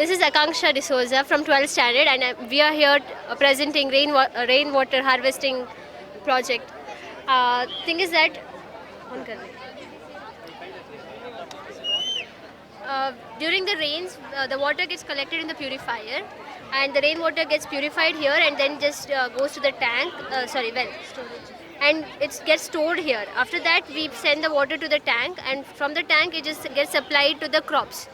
This is Akanksha D'Souza from 12th standard, and we are here presenting rainwater harvesting project. Thing is that during the rains, the water gets collected in the purifier, and the rainwater gets purified here and then just goes to the tank. And it gets stored here. After that, we send the water to the tank, and from the tank, it just gets supplied to the crops.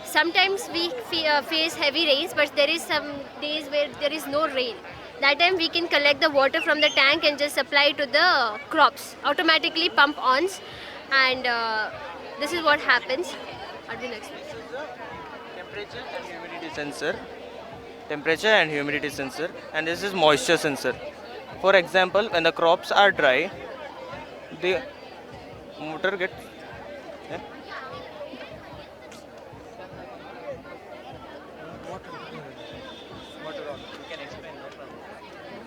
Sometimes we face heavy rains, but there is some days where there is no rain. That time we can collect the water from the tank and just supply to the crops. Automatically pump ons, and this is what happens. Arjun, explain. Temperature and humidity sensor. Temperature and humidity sensor, and this is moisture sensor. For example, when the crops are dry, the motor gets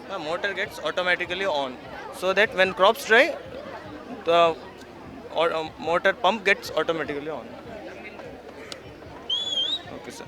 the motor gets automatically on, so that when crops dry, the motor pump gets automatically on. Okay, sir.